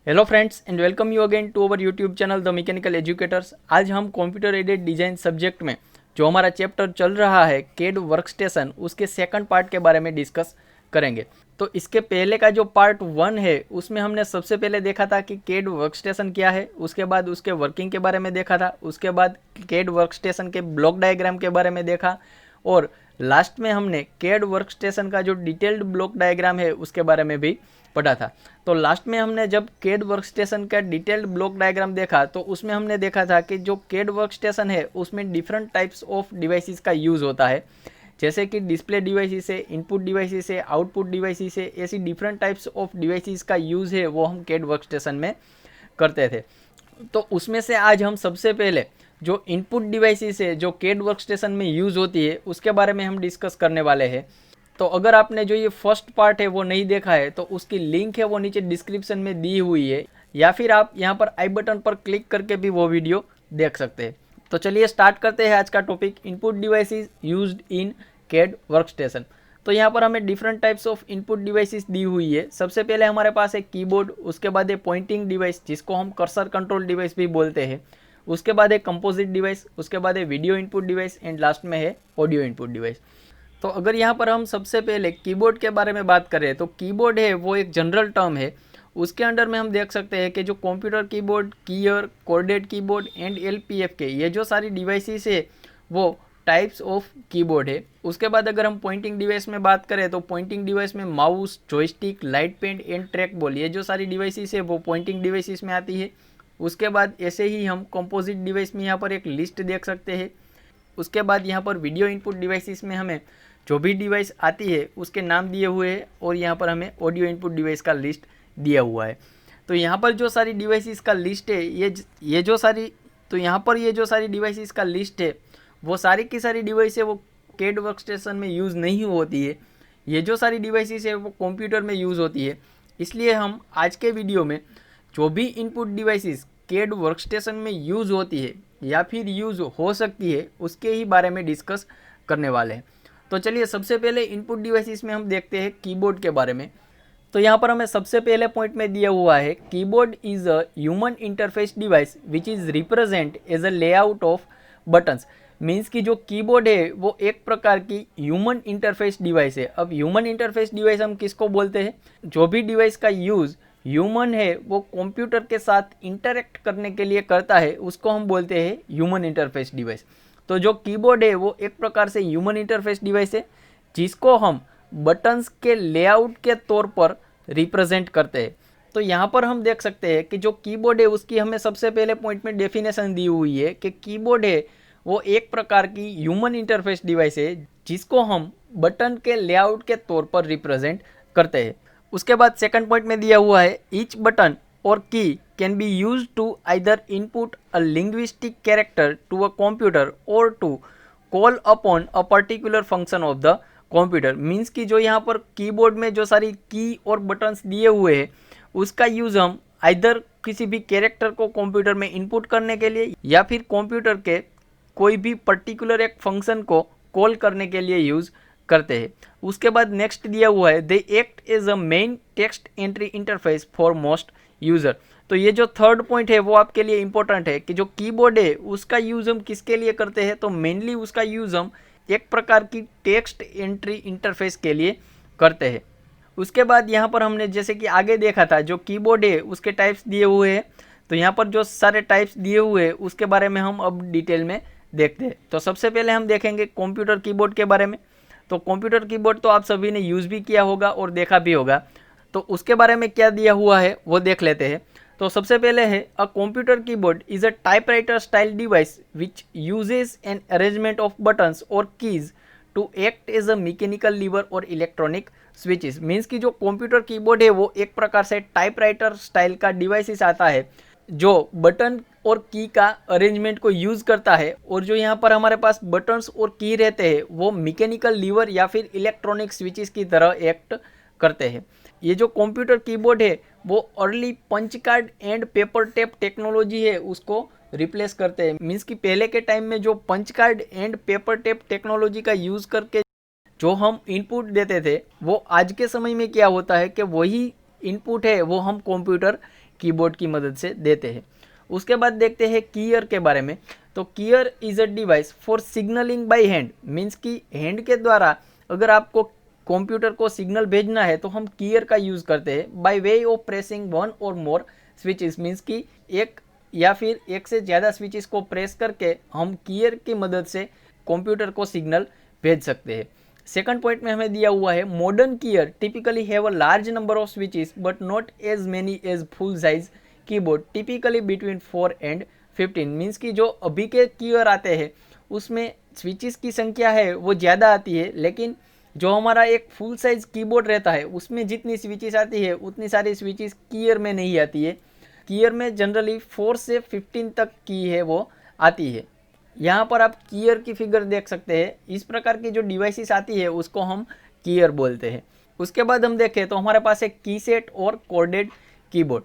Hello friends and welcome you again to our YouTube channel the mechanical educators. आज हम computer aided design subject में जो हमारा chapter चल रहा है कैड वर्कस्टेशन, उसके सेकंड पार्ट के बारे में डिस्कस करेंगे। तो इसके पहले का जो पार्ट 1 है उसमें हमने सबसे पहले देखा था कि कैड वर्कस्टेशन क्या है, उसके बाद उसके वर्किंग के बारे में देखा था, उसके बाद कैड वर्कस्टेशन के ब्लॉक डायग्राम के बारे में देखा और लास्ट में हमने कैड वर्कस्टेशन का जो डिटेल्ड ब्लॉक डायग्राम है उसके बारे में भी पढ़ा था। तो लास्ट में हमने जब कैड वर्कस्टेशन का डिटेल्ड ब्लॉक डायग्राम देखा तो उसमें हमने देखा था कि जो कैड वर्कस्टेशन है उसमें डिफरेंट टाइप्स ऑफ डिवाइसेस का यूज़ होता है, जैसे कि डिस्प्ले डिवाइसेस है, इनपुट डिवाइसेस है, आउटपुट डिवाइसेस है। ऐसी डिफरेंट टाइप्स ऑफ डिवाइसेस का यूज़ है वो हम कैड वर्कस्टेशन में करते थे। तो उसमें से आज हम सबसे पहले जो इनपुट डिवाइसेस है जो कैड वर्कस्टेशन में यूज़ होती है उसके बारे में हम डिस्कस करने वाले हैं। तो अगर आपने जो ये फर्स्ट पार्ट है वो नहीं देखा है तो उसकी लिंक है वो नीचे डिस्क्रिप्शन में दी हुई है, या फिर आप यहाँ पर आई बटन पर क्लिक करके भी वो वीडियो देख सकते हैं। तो चलिए स्टार्ट करते हैं आज का topic, input devices used in CAD workstation. तो यहाँ पर हमें different types of input devices दी हुई है। सबसे पहले हमारे पास है कीबोर्ड, उसके बाद है पॉइंटिंग डिवाइस जिसको हम कर्सर कंट्रोल डिवाइस भी बोलते हैं, उसके बाद है कंपोजिट डिवाइस, उसके बाद है video input device and last में है ऑडियो इनपुट डिवाइस। तो अगर यहाँ पर हम सबसे पहले कीबोर्ड के बारे में बात करें तो कीबोर्ड है वो एक जनरल टर्म है। उसके अंडर में हम देख सकते हैं कि जो computer keyboard, keyer, chorded keyboard and LPF के ये जो सारी डिवाइसेस है वो टाइप्स ऑफ कीबोर्ड है। उसके बाद अगर हम पॉइंटिंग डिवाइस में बात करें तो पॉइंटिंग डिवाइस में mouse, joystick, light pen and trackball ये जो सारी डिवाइसेस है वो पॉइंटिंग डिवाइसेस में आती है। उसके बाद ऐसे ही हम कंपोजिट डिवाइस में यहाँ पर एक लिस्ट देख सकते हैं। उसके बाद यहाँ पर वीडियो इनपुट डिवाइसेस में हमें जो भी डिवाइस आती है उसके नाम दिए हुए हैं और यहाँ पर हमें ऑडियो इनपुट डिवाइस का लिस्ट दिया हुआ है। तो यहाँ पर जो सारी डिवाइसेस का लिस्ट है ये जो सारी तो यहाँ पर ये जो सारी डिवाइसेस का लिस्ट है वो सारी की सारी डिवाइस है वो कैड वर्कस्टेशन में यूज़ नहीं होती है। ये जो सारी डिवाइसेस है वो कंप्यूटर में यूज़ होती है। इसलिए हम आज के वीडियो में जो भी इनपुट डिवाइसेस कैड वर्कस्टेशन में यूज़ होती है या फिर यूज़ हो सकती है उसके ही बारे में डिस्कस करने वाले हैं। तो चलिए सबसे पहले इनपुट डिवाइसेस में हम देखते हैं कीबोर्ड के बारे में। तो यहाँ पर हमें सबसे पहले पॉइंट में दिया हुआ है keyboard is a human interface device which is represent as a layout of buttons. Means कि जो कीबोर्ड है वो एक प्रकार की ह्यूमन इंटरफेस डिवाइस है। अब ह्यूमन इंटरफेस डिवाइस हम किसको बोलते हैं? जो भी डिवाइस का यूज़ ह्यूमन है वो कंप्यूटर के साथ इंटरेक्ट करने के लिए करता है उसको हम बोलते हैं ह्यूमन इंटरफेस डिवाइस। तो जो कीबोर्ड है वो एक प्रकार से ह्यूमन इंटरफेस डिवाइस है जिसको हम बटन्स के लेआउट के तौर पर रिप्रेजेंट करते हैं। तो यहाँ पर हम देख सकते हैं कि जो कीबोर्ड है उसकी हमें सबसे पहले पॉइंट में डेफिनेशन दी हुई है कि कीबोर्ड है वो एक प्रकार की ह्यूमन इंटरफेस डिवाइस है जिसको हम बटन के लेआउट के तौर पर रिप्रेजेंट करते हैं। उसके बाद सेकंड पॉइंट में दिया हुआ है each button or key can be used to either input a linguistic character to a computer or to call upon a particular function of the computer। Means कि जो यहाँ पर कीबोर्ड में जो सारी की और बटन्स दिए हुए हैं उसका यूज़ हम आइदर किसी भी कैरेक्टर को कंप्यूटर में इनपुट करने के लिए या फिर कंप्यूटर के कोई भी पर्टिकुलर एक फंक्शन को कॉल करने के लिए यूज़ करते हैं। उसके बाद नेक्स्ट दिया हुआ है they act as a main text entry interface for most user. तो ये जो थर्ड पॉइंट है वो आपके लिए इंपॉर्टेंट है कि जो कीबोर्ड है उसका यूज़ हम किसके लिए करते हैं? तो मेनली उसका यूज़ हम एक प्रकार की टेक्स्ट एंट्री इंटरफेस के लिए करते हैं। उसके बाद यहाँ पर हमने जैसे कि आगे देखा था जो कीबोर्ड है उसके टाइप्स दिए हुए हैं। तो यहाँ पर जो सारे टाइप्स दिए हुए हैं उसके बारे में हम अब डिटेल में देखते हैं। तो सबसे पहले हम देखेंगे कंप्यूटर कीबोर्ड के बारे में। तो कंप्यूटर कीबोर्ड तो आप सभी ने यूज़ भी किया होगा और देखा भी होगा। तो उसके बारे में क्या दिया हुआ है वो देख लेते हैं। तो सबसे पहले है a computer keyboard is a typewriter style device which uses an arrangement of buttons or keys to act as a mechanical lever or electronic switches. Means कि जो कंप्यूटर कीबोर्ड है वो एक प्रकार से टाइपराइटर स्टाइल का डिवाइस आता है जो बटन और की का अरेंजमेंट को यूज़ करता है, और जो यहाँ पर हमारे पास बटन्स और की रहते हैं वो मैकेनिकल लीवर या फिर इलेक्ट्रॉनिक स्विचेस की तरह एक्ट करते हैं। ये जो कंप्यूटर कीबोर्ड है वो early punch card and paper tape technology है उसको रिप्लेस करते हैं। मीन्स कि पहले के टाइम में जो punch card and paper tape technology का यूज़ करके जो हम इनपुट देते थे वो आज के समय में क्या होता है कि वही इनपुट है वो हम कंप्यूटर कीबोर्ड की मदद से देते हैं। उसके बाद देखते हैं कीयर के बारे में। तो keyer is a device for signalling by hand, means कि हैंड के द्वारा अगर आपको कंप्यूटर को सिग्नल भेजना है तो हम कीयर का यूज़ करते हैं by way of pressing one और मोर स्विचेस, मीन्स कि एक या फिर एक से ज़्यादा स्विचेस को प्रेस करके हम कीयर की मदद से कंप्यूटर को सिग्नल भेज सकते हैं। सेकंड पॉइंट में हमें दिया हुआ है modern keyer typically have a large number of switches but not as many as full size keyboard typically between 4 and 15, means कि जो अभी के कीयर आते हैं उसमें स्विचेस की संख्या है वो ज़्यादा आती है, लेकिन जो हमारा एक फुल साइज कीबोर्ड रहता है उसमें जितनी स्विचेस आती है उतनी सारी स्विचेस कीयर में नहीं आती है। कीयर में जनरली 4 से 15 तक की है वो आती है। यहाँ पर आप कीयर की फिगर देख सकते हैं। इस प्रकार की जो डिवाइसेस आती है उसको हम कीयर बोलते हैं। उसके बाद हम देखें तो हमारे पास एक कीसेट और कोडेड कीबोर्ड।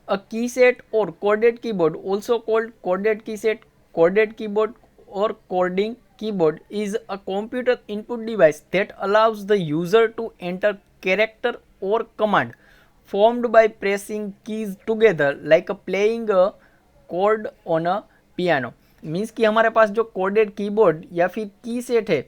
अ कीसेट और coded keyboard also called coded keyset, coded keyboard और coding keyboard is a computer input device that allows the user to enter character or command formed by pressing keys together like a playing a chord on a piano, means कि हमारे पास जो coded keyboard या फिर की set है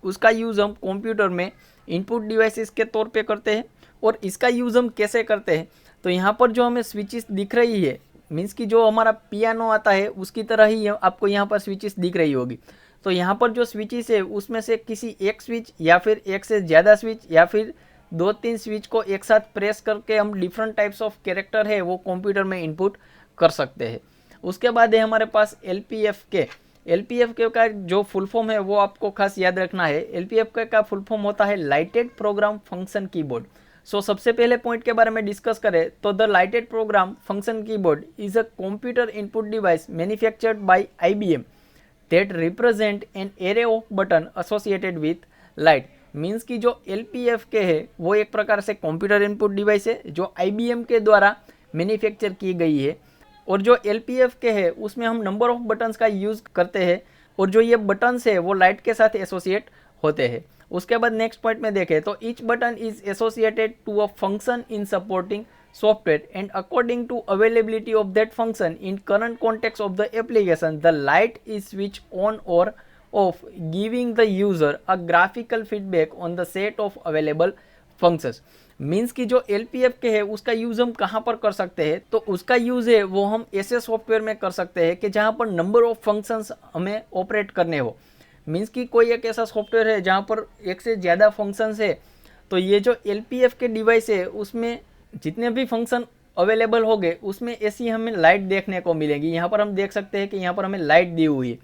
उसका use हम computer में इनपुट डिवाइसेस के तौर पे करते हैं। और इसका यूज़ हम कैसे करते हैं, तो यहाँ पर जो हमें स्विचेस दिख रही है, मीन्स कि जो हमारा पियानो आता है उसकी तरह ही आपको यहाँ पर स्विचेस दिख रही होगी। तो यहाँ पर जो स्विचेस है उसमें से किसी एक स्विच या फिर एक से ज़्यादा स्विच या फिर 2-3 स्विच को एक साथ प्रेस करके हम डिफरेंट टाइप्स ऑफ कैरेक्टर है वो कंप्यूटर में इनपुट कर सकते हैं। उसके बाद है हमारे पास LPFK। LPFK का जो फुल फॉर्म है वो आपको खास याद रखना है। LPFK का फुल फॉर्म होता है lighted program function keyboard. So सबसे पहले पॉइंट के बारे में डिस्कस करें तो the lighted program function keyboard is a computer input device manufactured by IBM that represent an array of button associated with light, means कि जो LPFK है वो एक प्रकार से कंप्यूटर इनपुट डिवाइस है जो IBM के द्वारा मैन्युफैक्चर की गई है। और जो LPFK है उसमें हम नंबर ऑफ बटन्स का यूज़ करते हैं और जो ये बटन्स है वो लाइट के साथ एसोसिएट होते हैं। उसके बाद नेक्स्ट पॉइंट में देखें तो each button is associated to a function in supporting software and according to availability of that function in current context of the application the light is switched on or off giving the user a graphical feedback on the set of available functions, means कि जो LPFK है उसका use हम कहाँ पर कर सकते हैं, तो उसका यूज़ है वो हम ऐसे सॉफ्टवेयर में कर सकते हैं कि जहाँ पर नंबर ऑफ फंक्शंस हमें ऑपरेट करने हो। मीन्स कि कोई एक ऐसा सॉफ्टवेयर है जहाँ पर एक से ज़्यादा फंक्शंस है, तो ये जो LPFK डिवाइस है उसमें जितने भी फंक्शन अवेलेबल हो गए उसमें ऐसी हमें लाइट देखने को मिलेगी। यहाँ पर हम देख सकते हैं कि यहाँ पर हमें लाइट दी हुई है,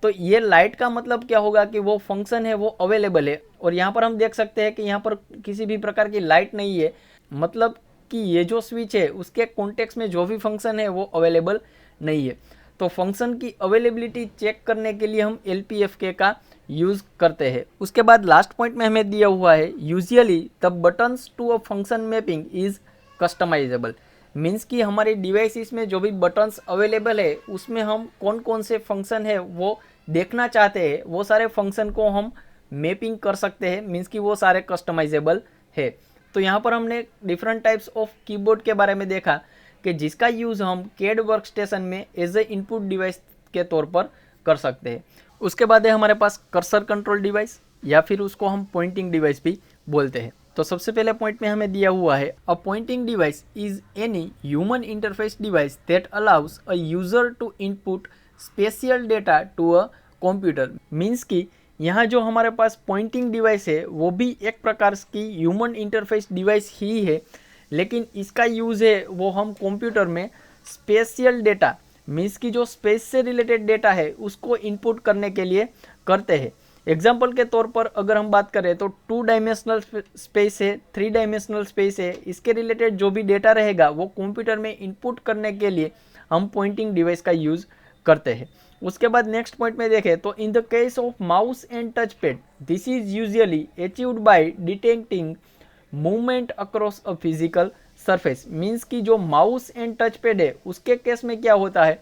तो ये लाइट का मतलब क्या होगा कि वो फंक्शन है वो अवेलेबल है। और यहाँ पर हम देख सकते हैं कि यहाँ पर किसी भी प्रकार की लाइट नहीं है, मतलब कि ये जो स्विच है उसके कॉन्टेक्स्ट में जो भी फंक्शन है वो अवेलेबल नहीं है। तो फंक्शन की अवेलेबिलिटी चेक करने के लिए हम LPFK का यूज़ करते हैं। उसके बाद लास्ट पॉइंट में हमें दिया हुआ है usually the buttons to a function mapping is customisable, means कि हमारे डिवाइसेस में जो भी बटन्स अवेलेबल है उसमें हम कौन कौन से फंक्शन है वो देखना चाहते हैं वो सारे फंक्शन को हम मैपिंग कर सकते हैं, मीन्स कि वो सारे कस्टमाइजेबल है। तो यहाँ पर हमने डिफरेंट टाइप्स ऑफ कीबोर्ड के बारे में देखा कि जिसका यूज़ हम CAD वर्कस्टेशन में एज ए इनपुट डिवाइस के तौर पर कर सकते हैं। उसके बाद है हमारे पास कर्सर कंट्रोल डिवाइस या फिर उसको हम पॉइंटिंग डिवाइस भी बोलते हैं। तो सबसे पहले पॉइंट में हमें दिया हुआ है a pointing device is any human interface device that allows a user to input spatial data to a computer, means कि यहाँ जो हमारे पास पॉइंटिंग डिवाइस है वो भी एक प्रकार की ह्यूमन इंटरफेस डिवाइस ही है, लेकिन इसका यूज़ है वो हम कंप्यूटर में स्पेशल डेटा, मीन्स कि जो स्पेस से रिलेटेड डेटा है उसको इनपुट करने के लिए करते हैं। एग्जाम्पल के तौर पर अगर हम बात करें तो 2 डायमेंशनल स्पेस है, 3 डायमेंशनल स्पेस है, इसके रिलेटेड जो भी डेटा रहेगा वो कंप्यूटर में इनपुट करने के लिए हम पॉइंटिंग डिवाइस का यूज़ करते हैं। उसके बाद नेक्स्ट पॉइंट में देखें तो in the case of mouse and touch pad this is usually achieved by detecting movement across a physical surface, means कि जो माउस एंड टच पैड है उसके केस में क्या होता है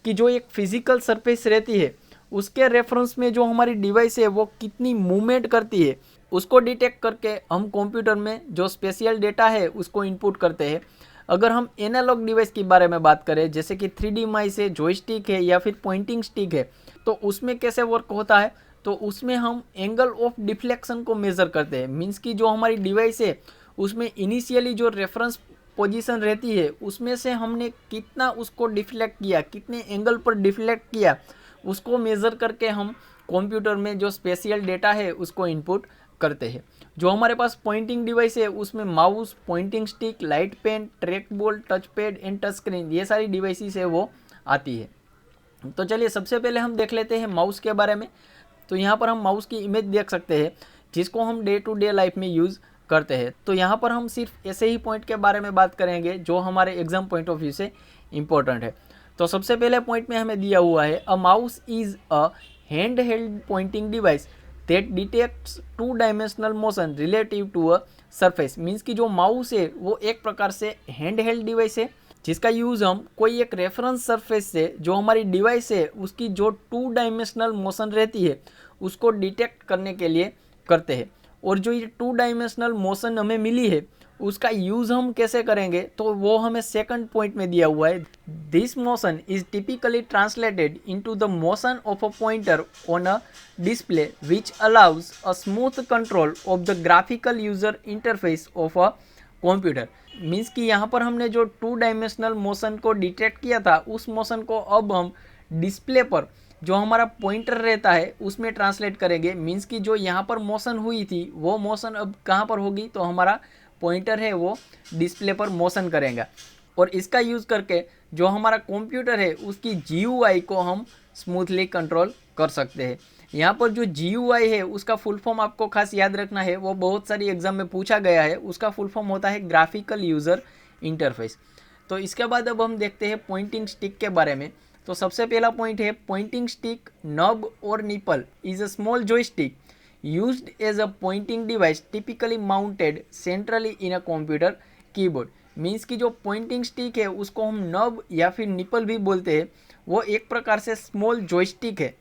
कि जो एक फिजिकल सरफेस रहती है उसके रेफरेंस में जो हमारी डिवाइस है वो कितनी मूवमेंट करती है उसको डिटेक्ट करके हम कंप्यूटर में जो स्पेशल डेटा है उसको इनपुट करते हैं। अगर हम एनालॉग डिवाइस के बारे में बात करें, जैसे कि 3D माइस है, जॉयस्टिक है या फिर पॉइंटिंग स्टिक है, तो उसमें कैसे वर्क होता है, तो उसमें हम एंगल ऑफ डिफ्लेक्शन को मेज़र करते हैं। मीन्स कि जो हमारी डिवाइस है उसमें इनिशियली जो रेफरेंस पोजीशन रहती है उसमें से हमने कितना उसको डिफ्लेक्ट किया, कितने एंगल पर डिफ्लेक्ट किया, उसको मेज़र करके हम कंप्यूटर में जो स्पेशल डेटा है उसको इनपुट करते हैं। जो हमारे पास पॉइंटिंग डिवाइस है उसमें mouse, pointing stick, light pen, trackball, touchpad and touchscreen, ये सारी डिवाइसेस है वो आती है। तो चलिए सबसे पहले हम देख लेते हैं माउस के बारे में। तो यहाँ पर हम माउस की इमेज देख सकते हैं जिसको हम डे टू डे लाइफ में यूज़ करते हैं। तो यहाँ पर हम सिर्फ ऐसे ही पॉइंट के बारे में बात करेंगे जो हमारे एग्जाम पॉइंट ऑफ व्यू से इम्पोर्टेंट है। तो सबसे पहले पॉइंट में हमें दिया हुआ है, a mouse is a handheld pointing device that detects 2 dimensional motion relative to a surface. Means कि जो माउस है वो एक प्रकार से हैंड हेल्ड डिवाइस है जिसका यूज़ हम कोई एक रेफरेंस सरफेस से जो हमारी डिवाइस है उसकी जो 2 डायमेंशनल मोशन रहती है उसको डिटेक्ट करने के लिए करते हैं। और जो ये 2 डायमेंशनल मोशन हमें मिली है उसका यूज़ हम कैसे करेंगे, तो वो हमें सेकंड पॉइंट में दिया हुआ है। This motion is typically translated into the motion of a pointer on a display which allows a smooth control of the graphical user interface of a computer. Means कि यहाँ पर हमने जो 2 डायमेंशनल मोशन को डिटेक्ट किया था उस motion को अब हम डिस्प्ले पर जो हमारा पॉइंटर रहता है उसमें ट्रांसलेट करेंगे। मीन्स कि जो यहाँ पर मोशन हुई थी वो मोशन अब कहाँ पर होगी, तो हमारा पॉइंटर है वो डिस्प्ले पर मोशन करेगा। और इसका यूज़ करके जो हमारा कंप्यूटर है उसकी GUI को हम स्मूथली कंट्रोल कर सकते हैं। यहाँ पर जो GUI है उसका फुल फॉर्म आपको खास याद रखना है, वो बहुत सारी एग्जाम में पूछा गया है। उसका फुल फॉर्म होता है ग्राफिकल यूज़र इंटरफेस। तो इसके बाद अब हम देखते हैं पॉइंटिंग स्टिक के बारे में। तो सबसे पहला पॉइंट है, पॉइंटिंग स्टिक नब और nipple is a small joystick used as a pointing device typically mounted centrally in a computer keyboard। Means कि जो पॉइंटिंग स्टिक है उसको हम नब या फिर निपल भी बोलते हैं। वो एक प्रकार से स्मॉल जॉयस्टिक है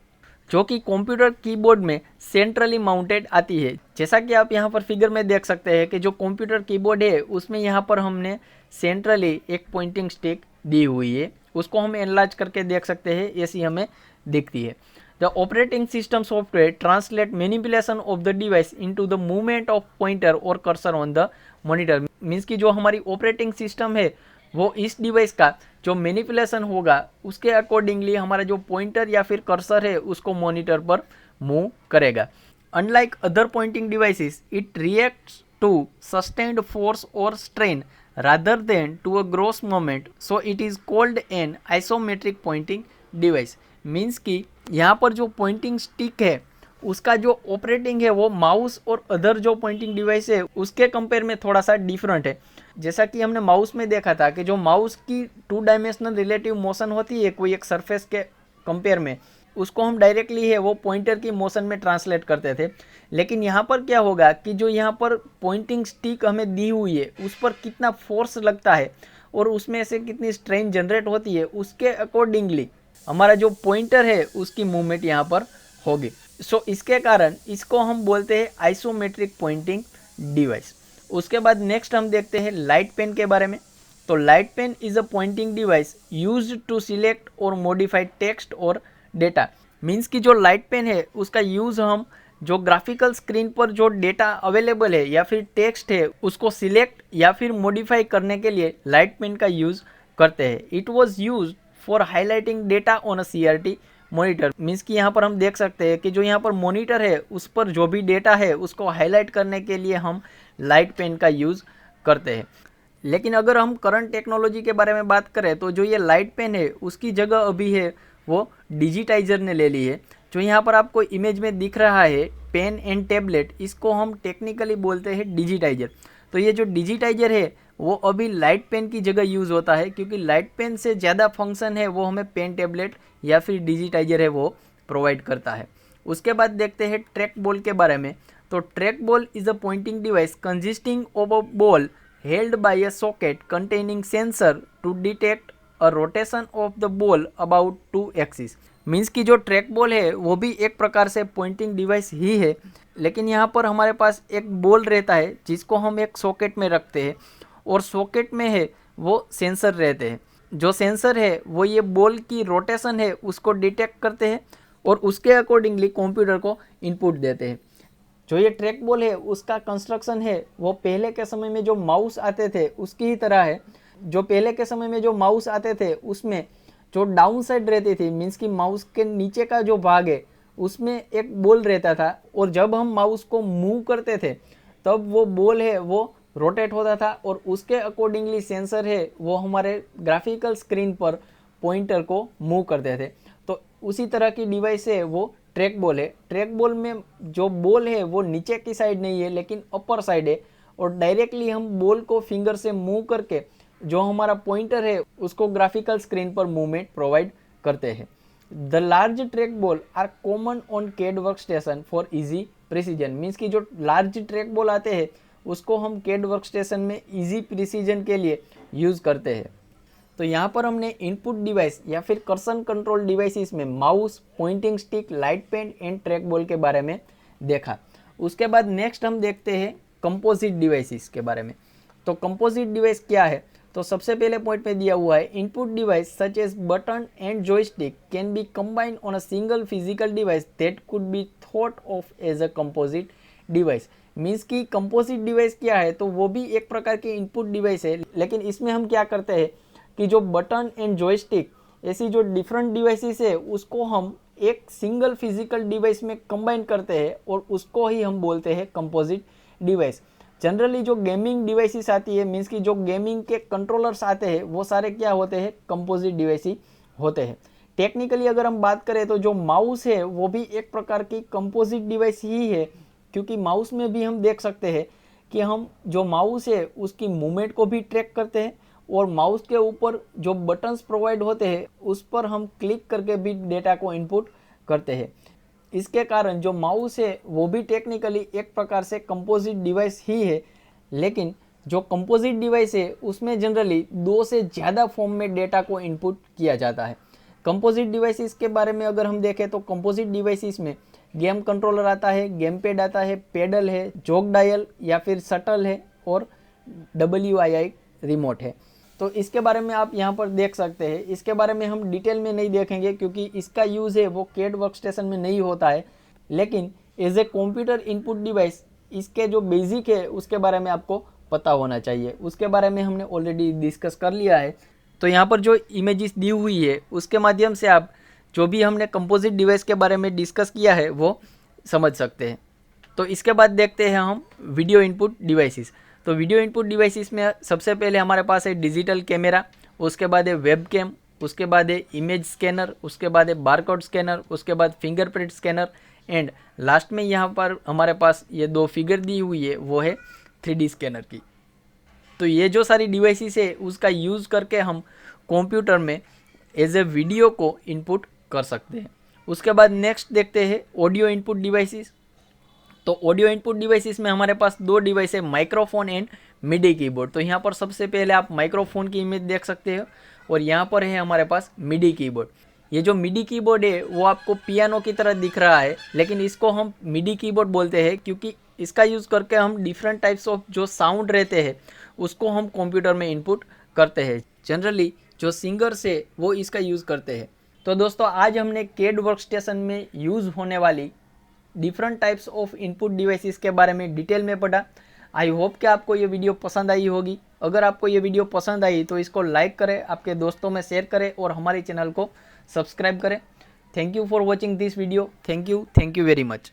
जो कि कंप्यूटर कीबोर्ड में सेंट्रली माउंटेड आती है। जैसा कि आप यहाँ पर फिगर में देख सकते हैं कि जो कंप्यूटर कीबोर्ड है उसमें यहाँ पर हमने सेंट्रली एक पॉइंटिंग स्टिक दी हुई है, उसको हम एनलार्ज करके देख सकते हैं, ऐसी हमें दिखती है। The operating system software translate manipulation of the device into the movement of pointer or cursor on the monitor। Means कि जो हमारी ऑपरेटिंग सिस्टम है वो इस डिवाइस का जो मैनिपुलेशन होगा उसके अकॉर्डिंगली हमारा जो पॉइंटर या फिर कर्सर है उसको मॉनिटर पर मूव करेगा। Unlike other pointing devices it reacts to sustained force और strain rather than to a gross moment, so it is called an isometric pointing device। Means कि यहाँ पर जो पॉइंटिंग स्टिक है उसका जो ऑपरेटिंग है वो माउस और अदर जो पॉइंटिंग डिवाइस है उसके कंपेयर में थोड़ा सा डिफरेंट है। जैसा कि हमने माउस में देखा था कि जो माउस की 2 डायमेंशनल रिलेटिव मोशन होती है कोई एक सरफेस के कंपेयर में, उसको हम डायरेक्टली है वो पॉइंटर की मोशन में ट्रांसलेट करते थे। लेकिन यहाँ पर क्या होगा कि जो यहाँ पर पॉइंटिंग स्टिक हमें दी हुई है उस पर कितना फोर्स लगता है और उसमें से कितनी स्ट्रेन जनरेट होती है उसके अकॉर्डिंगली हमारा जो पॉइंटर है उसकी मूवमेंट यहाँ पर होगी। सो इसके कारण इसको हम बोलते हैं आइसोमेट्रिक पॉइंटिंग डिवाइस। उसके बाद नेक्स्ट हम देखते हैं लाइट पेन के बारे में। तो light pen is a pointing device used to select और मॉडिफाई टेक्स्ट और डेटा। मीन्स कि जो लाइट पेन है उसका यूज़ हम जो ग्राफिकल स्क्रीन पर जो डेटा अवेलेबल है या फिर टेक्स्ट है उसको सिलेक्ट या फिर मॉडिफाई करने के लिए लाइट पेन का यूज़ करते हैं। It was use for highlighting data on a CRT monitor. Means कि यहाँ पर हम देख सकते हैं कि जो यहाँ पर मॉनिटर है उस पर जो भी डेटा है उसको हाईलाइट करने के लिए हम लाइट पेन का यूज़ करते हैं। लेकिन अगर हम करंट टेक्नोलॉजी के बारे में बात करें तो जो ये लाइट पेन है उसकी जगह अभी है वो डिजिटाइजर ने ले ली है। जो यहाँ पर आपको इमेज में दिख रहा है पेन एंड टैबलेट, इसको हम टेक्निकली बोलते हैं डिजिटाइजर। तो ये जो डिजिटाइजर है वो अभी लाइट पेन की जगह यूज़ होता है क्योंकि लाइट पेन से ज़्यादा फंक्शन है वो हमें पेन टैबलेट या फिर डिजिटाइजर है वो प्रोवाइड करता है। उसके बाद देखते हैं ट्रैक बॉल के बारे में। तो track ball is a pointing device consisting of a ball held by a socket containing sensor to detect a rotation of the ball about 2 axis। Means कि जो ट्रैक बॉल है वो भी एक प्रकार से पॉइंटिंग डिवाइस ही है, लेकिन यहाँ पर हमारे पास एक बॉल रहता है जिसको हम एक सॉकेट में रखते हैं और सॉकेट में है वो सेंसर रहते हैं। जो सेंसर है वो ये बॉल की रोटेशन है उसको डिटेक्ट करते हैं और उसके अकॉर्डिंगली कंप्यूटर को इनपुट देते हैं। जो ये ट्रैक बॉल है उसका कंस्ट्रक्शन है वो पहले के समय में जो माउस आते थे उसकी ही तरह है। जो पहले के समय में जो माउस आते थे उसमें जो डाउन साइड रहती थी, मीन्स कि माउस के नीचे का जो भाग है उसमें एक बॉल रहता था, और जब हम माउस को मूव करते थे तब वो बॉल है वो रोटेट होता था और उसके अकॉर्डिंगली सेंसर है वो हमारे ग्राफिकल स्क्रीन पर पॉइंटर को मूव करते थे। तो उसी तरह की डिवाइस है वो ट्रैक बॉल है। ट्रैक बॉल में जो बॉल है वो नीचे की साइड नहीं है लेकिन अपर साइड है, और डायरेक्टली हम बॉल को फिंगर से मूव करके जो हमारा पॉइंटर है उसको ग्राफिकल स्क्रीन पर मूवमेंट प्रोवाइड करते हैं। The large trackball are common on CAD workstation for easy precision, means कि जो लार्ज ट्रैक बॉल आते हैं उसको हम कैड वर्क स्टेशन में इजी प्रिसीजन के लिए यूज़ करते हैं। तो यहाँ पर हमने इनपुट डिवाइस या फिर कर्सन कंट्रोल डिवाइसेस में mouse, pointing stick, light pen and trackball के बारे में देखा। उसके बाद नेक्स्ट हम देखते हैं कंपोजिट डिवाइसेस के बारे में। तो कंपोजिट डिवाइस क्या है? तो सबसे पहले पॉइंट में दिया हुआ है input device such as button and joystick can be combined on a single physical device that could be thought of as a composite device. Means कि कंपोजिट डिवाइस क्या है? तो वो भी एक प्रकार की इनपुट डिवाइस है, लेकिन इसमें हम क्या करते हैं कि जो बटन एंड जॉयस्टिक ऐसी जो डिफरेंट डिवाइसेस है उसको हम एक सिंगल फिजिकल डिवाइस में कंबाइन करते हैं और उसको ही हम बोलते हैं कंपोजिट डिवाइस। जनरली जो गेमिंग डिवाइसेस आती है, मीन्स कि जो गेमिंग के कंट्रोलर्स आते हैं वो सारे क्या होते हैं? कंपोजिट डिवाइस ही होते हैं। टेक्निकली अगर हम बात करें तो जो माउस है वो भी एक प्रकार की कंपोजिट डिवाइस ही है, क्योंकि माउस में भी हम देख सकते हैं कि हम जो माउस है उसकी मूवमेंट को भी ट्रैक करते हैं और माउस के ऊपर जो बटन्स प्रोवाइड होते हैं उस पर हम क्लिक करके भी डेटा को इनपुट करते हैं। इसके कारण जो माउस है वो भी टेक्निकली एक प्रकार से कंपोजिट डिवाइस ही है, लेकिन जो कंपोजिट डिवाइस है उसमें जनरली 2 से ज़्यादा फॉर्म में डेटा को इनपुट किया जाता है। कंपोजिट डिवाइसेस के बारे में अगर हम देखें तो कंपोजिट डिवाइसेस में गेम कंट्रोलर आता है, गेम पैड आता है, पेडल है, जॉक डायल या फिर शटल है और WII रिमोट है। तो इसके बारे में आप यहाँ पर देख सकते हैं। इसके बारे में हम डिटेल में नहीं देखेंगे क्योंकि इसका यूज़ है वो कैड वर्कस्टेशन में नहीं होता है, लेकिन as a computer input device इसके जो बेसिक है उसके बारे में आपको पता होना चाहिए। उसके बारे में हमने ऑलरेडी डिस्कस कर लिया है। तो यहाँ पर जो इमेजेस दी हुई है उसके माध्यम से आप जो भी हमने कंपोजिट डिवाइस के बारे में डिस्कस किया है वो समझ सकते हैं। तो इसके बाद देखते हैं हम वीडियो इनपुट डिवाइसेस। तो वीडियो इनपुट डिवाइसेस में सबसे पहले हमारे पास है डिजिटल कैमरा, उसके बाद है वेब कैम, उसके बाद है इमेज स्कैनर, उसके बाद है बारकोड स्कैनर, उसके बाद फिंगरप्रिंट स्कैनर एंड लास्ट में यहाँ पर हमारे पास ये 2 फिगर दी हुई है वो है 3D स्कैनर की। तो ये जो सारी डिवाइसेस है उसका यूज़ करके हम कंप्यूटर में एज ए वीडियो को इनपुट कर सकते हैं। उसके बाद नेक्स्ट देखते हैं ऑडियो इनपुट डिवाइसेस। तो ऑडियो इनपुट डिवाइसेस में हमारे पास 2 डिवाइस है, माइक्रोफोन एंड मिडी कीबोर्ड। तो यहाँ पर सबसे पहले आप माइक्रोफोन की इमेज देख सकते हो और यहाँ पर है हमारे पास मिडी कीबोर्ड। ये जो मिडी कीबोर्ड है वो आपको पियानो की तरह दिख रहा है, लेकिन इसको हम मिडी कीबोर्ड बोलते हैं क्योंकि इसका यूज़ करके हम डिफरेंट टाइप्स ऑफ जो साउंड रहते हैं उसको हम कंप्यूटर में इनपुट करते हैं। जनरली जो सिंगर्स है वो इसका यूज़ करते हैं। तो दोस्तों आज हमने कैड वर्कस्टेशन में यूज़ होने वाली different types of input devices के बारे में डिटेल में पढ़ा। आई होप कि आपको ये वीडियो पसंद आई होगी। अगर आपको ये वीडियो पसंद आई तो इसको लाइक करें, आपके दोस्तों में शेयर करें और हमारे चैनल को सब्सक्राइब करें। Thank you for watching this video. Thank you very much.